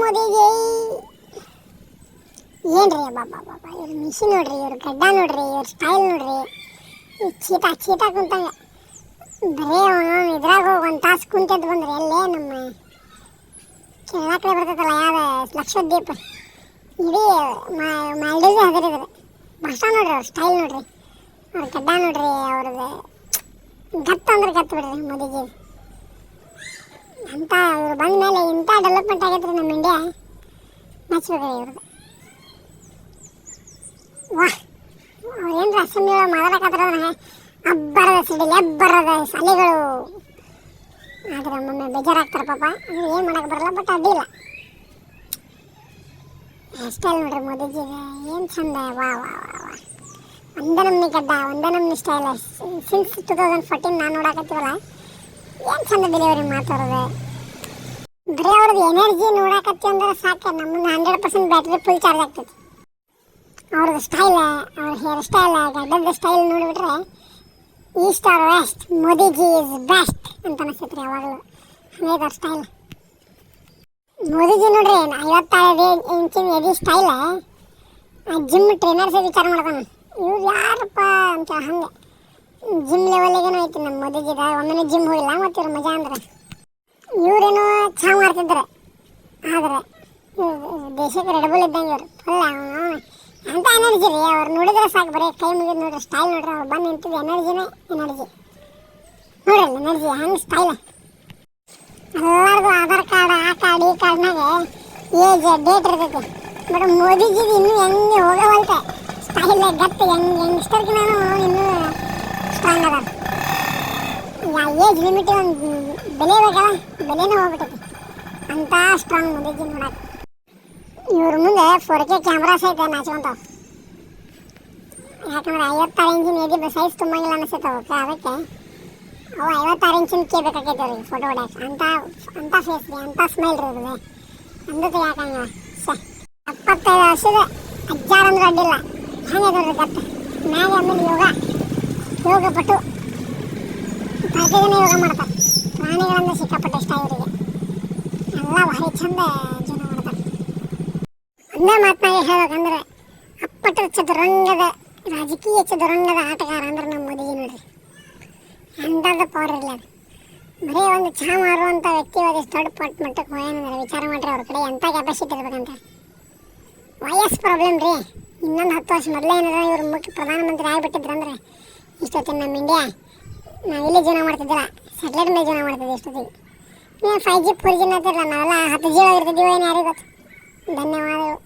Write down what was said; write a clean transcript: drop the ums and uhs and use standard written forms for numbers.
ಮೋದಿಗೆ ಏನ್ರಿ ಬಾಬಾ ಬಾಬಾ ಇವ್ರ ಮಿಷಿನ್ ನೋಡ್ರಿ, ಇವ್ರ ಗಡ್ಡ ನೋಡ್ರಿ, ಇವ್ರ ಸ್ಟೈಲ್ ನೋಡ್ರಿ. ಈ ಚೀಟಾ ಕುಂತಂಗ ಬರೀ ಇದ್ರಾಗ ಹೋಗಿ ಒಂದು ತಾಸು ಕುಂತದ್ದು ಬಂದ್ರೆ ಎಲ್ಲೇ ನಮ್ಮ ಕೆಳ ಕಡೆ ಬರ್ತೈತಲ್ಲ ಯಾವ ಲಕ್ಷದ್ವೀಪ ಇಡೀ ಮಾಲ್ಡೀವ್ಸ್ ಹದಿರಿದ್ರೆ ಭಾಷ ನೋಡ್ರಿ, ಅವ್ರ ಸ್ಟೈಲ್ ನೋಡ್ರಿ, ಅವ್ರ ಗಡ್ಡ ನೋಡ್ರಿ, ಅವ್ರದ್ದು ಗತ್ತು ಅಂದ್ರೆ ಗತ್ತು ಬಿಡ್ರಿ ಮೋದಿಜಿ. ಅಂತ ಇವ್ರು ಬಂದ ಮೇಲೆ ಇಂಥ ಡೆವಲಪ್ಮೆಂಟ್ ಆಗೈತ್ರಿ ನಮ್ಮ ಇಂಡಿಯಾ, ಮೆಚ್ಬೇಕ್ರಿ ಇವ್ರದ್ದು. ವಾಹ್, ಅವ್ರು ಏನ್ರ ಅಸೆಂಬ್ಲಿ ಒಳಗೆ ಮಾತಾಡಕತ್ತಾರ ಅಬ್ಬರದ ಸಿಡಿಲಿ ಅಬ್ಬರದ ಶಾಲೆಗಳು ಆದ್ರೆ ಒಮ್ಮೊಮ್ಮೆ ಬೇಜಾರಾಗ್ತಾರೆ ಪಾಪ. ಅದು ಏನು ಮಾಡಕ್ಕೆ ಬರಲ್ಲ, ಬಟ್ ಅಡ್ಡಿಲ್ಲ. ಹೇರ್ ಸ್ಟೈಲ್ ನೋಡ್ರಿ ಮೋದಿಜಿಗೆ ಏನು ಚಂದ. ವಾ ವಾ ವಾ ವಾ, ಒಂದೇ ನಮ್ನಿ ಗಡ್ಡ, ಒಂದೇ ನಮ್ನಿ ಸ್ಟೈಲ್. ಸಿನ್ಸ್ 2014 ನಾನು ನೋಡಕತ್ತೀವಲ್ಲ, ಏನು ಚಂದ ಡೆಲಿವರಿ ಮಾತಾಡೋದು. ಬರೀ ಅವ್ರದ್ದು ಎನರ್ಜಿ ನೋಡಕತ್ತೀವಿ ಅಂದ್ರೆ ಸಾಕು, ನಮ್ಮನ್ನು 100% ಬ್ಯಾಟ್ರಿ ಫುಲ್ ಚಾರ್ಜ್ ಆಗ್ತೈತಿ. ಅವ್ರದ್ದು ಸ್ಟೈಲ್, ಅವ್ರ ಹೇರ್ ಸ್ಟೈಲ್, ಗಡ್ಡದ ಸ್ಟೈಲ್ ನೋಡಿಬಿಟ್ರೆ east or west Modiji is best ಅಂತ ಅನಿಸ್ತೈತ್ರಿ ಯಾವಾಗಲೂ. ಹಂಗೈತೆ ಅವ್ರ ಸ್ಟೈಲ್. ಮೋದಿಜಿ ನೋಡ್ರಿ 56 ಇಂಚಿನ ಎದಿ ಸ್ಟೈಲ್. ಜಿಮ್ ಟ್ರೈನರ್ಸೇ ವಿಚಾರ ಮಾಡ್ತಾನೆ, ಇವ್ರು ಯಾರಪ್ಪ ಅಂತ. ಹಂಗೆ ಜಿಮ್ ಲೆವೆಲಿಗೇನೋ ಐತಿ ನಮ್ಮ ಮೋದಿಜಿದ. ಒಮ್ಮೆ ಜಿಮ್ ಹೋಗಿಲ್ಲ, ಮತ್ತು ಇವ್ರ ಮಜಾ ಅಂದ್ರೆ ಇವರೇನೋ ಚಹಾ ಮಾಡ್ತಿದ್ದಾರೆ. ಆದರೆ ದೇಶಕ್ಕೆ ರೆಡ್ಬುಲ್ ಇದ್ದಂಗೆ ಇವರು ಫುಲ್ ಅಂತ ಎನರ್ಜಿ ರೀ. ಅವ್ರು ನೋಡಿದ್ರೆ ಸಾಕು, ಬರೀ ಕೈ ಮುಗಿದು ನೋಡ್ರಿ, ಸ್ಟೈಲ್ ನೋಡ್ರಿ. ಅವ್ರು ಬಂದು ನಿಂತಿದ್ದು ಎನರ್ಜಿನೇ ಎನರ್ಜಿ ನೋಡ್ರಿ. ಎನರ್ಜಿ ಹಂಗೆ ಸ್ಟೈಲ್. ಎಲ್ಲರಿಗೂ ಆಧಾರ್ ಕಾರ್ಡ್ ಆ ಕಾರ್ಡ್ ಈ ಕಾರ್ಡ್ನಾಗ ಏಜ್ ಡೇಟ್ ಇರ್ತೈತಿ. ಬಟ್ ಮೋದಿಜಿದು ಇನ್ನೂ ಹೆಂಗೆ ಹೋಗವಲ್ತೆ ಸ್ಟೈಲ್ ಗತ್ತು. ಯಂಗ್ಸ್ಟರ್ಗೆ ನಾನು ಇನ್ನೂ ಸ್ಟ್ರಾಂಗ್ ಅದ. ಏಜ್ ಲಿಮಿಟ್ ಒಂದು ಬೆಲೆ ಬೇಕಲ್ಲ, ಬೆಲೆನೂ ಹೋಗ್ಬಿಟ್ಟೈತಿ. ಅಂತ ಸ್ಟ್ರಾಂಗ್ ಮೋದಿಜಿ ನೋಡಕ್ಕೆ. ಇವ್ರ ಮುಂದೆ 4K ಕ್ಯಾಮ್ರಾಸ್ ಐತೆ ನಾಚ್ಕೊಂತಾವ. ಯಾಕಂದ್ರೆ 56 ಇಂಚಿನ ಎದಿ ಸೈಜ್ ತುಂಬಂಗಿಲ್ಲ ಅನಿಸ್ತೈತೆ ಅವಕ್ಕೆ. ಅದಕ್ಕೆ ಅವು 56 ಇಂಚಿನ ಕೆ ಬೇಕಾಗೈತೆ ಅವ್ರಿಗೆ ಫೋಟೋ ಹೊಡ್ಯಾಕೆ. ಅಂಥ ಫೇಸ್ ರೀ, ಅಂಥ ಸ್ಮೈಲ್ ರೀ ಇರೋದು. ಅಂದಕ್ಕೆ ಯಾಕಂಗ 75 ವರ್ಷದ ಅಜ್ಜಾರ ಅಂದ್ರೆ ಅಡ್ಡಿಲ್ಲ. ಹಾಗೆ ನೋಡ್ರಿ ಗತ್ತು ಮ್ಯಾಗ. ಆಮೇಲೆ ಯೋಗ ಪಟ್ಟು ಪ್ರತಿದಿನ ಯೋಗ ಮಾಡ್ತಾರೆ. ಪ್ರಾಣಿಗಳಿಂದ ಸಿಕ್ಕಾಪಟ್ಟೆ ಇಷ್ಟ ಇವರಿಗೆ. ಎಲ್ಲ ಭಾರಿ ಚಂದ ಜೀವನ ಮಾಡ್ತಾರೆ. ಒಂದೇ ಮಾತನಾಗಿ ಹೇಳ್ಬೇಕಂದ್ರೆ ಅಪ್ಪಟ ಚದುರಂಗದ ರಾಜಕೀಯ ಚದುರಂಗದ ಆಟಗಾರ ಅಂದ್ರೆ ನಮ್ಮ ಮೋದಿಜಿ ನೋಡ್ರಿ. ಎಂಥದ್ದು ಪವರ್ ಇರಲಿ ಅದು. ಬರೀ ಒಂದು ಚಹಾ ಮಾರುವಂಥ ವ್ಯಕ್ತಿ ಒಂದಿಷ್ಟು ದೊಡ್ಡ ಮಟ್ಟಕ್ಕೆ ಹೋಗ್ಯಾನಂದ್ರೆ ವಿಚಾರ ಮಾಡಿರಿ ಅವ್ರ ಕಡೆ ಎಂಥ ಕೆಪಾಸಿಟಿ ಇರ್ಬೇಕಂತ. ವಯಸ್ಸು ಪ್ರಾಬ್ಲಮ್ ರೀ. ಇನ್ನೊಂದು 10 ವರ್ಷ ಮೊದಲೇ ಏನಾರ ಇವ್ರು ಮುಖ್ಯ ಪ್ರಧಾನಮಂತ್ರಿ ಆಗಿಬಿಟ್ಟಿದ್ರಂದ್ರೆ ಇಷ್ಟೊತ್ತಿನ ನಮ್ಮ ಇಂಡಿಯಾ ನಾವು ಇಲ್ಲಿ ಜೀವನ ಮಾಡ್ತಿದ್ದಿಲ್ಲ, ಸ್ಯಾಟಲೈಟ್ ಮೇಲೆ ಜೀವನ ಮಾಡ್ತಿದ್ವಿ ಇಷ್ಟೊತ್ತಿಗೆ. 5G 4G ಅಂತಿರಲ್ಲ, ನಾವೆಲ್ಲ 10G ಒಳಗೆ ಇರ್ತಿದ್ದೀವಿ, ಏನು ಯಾರಿಗೆ ಗೊತ್ತು. ಧನ್ಯವಾದಗಳು.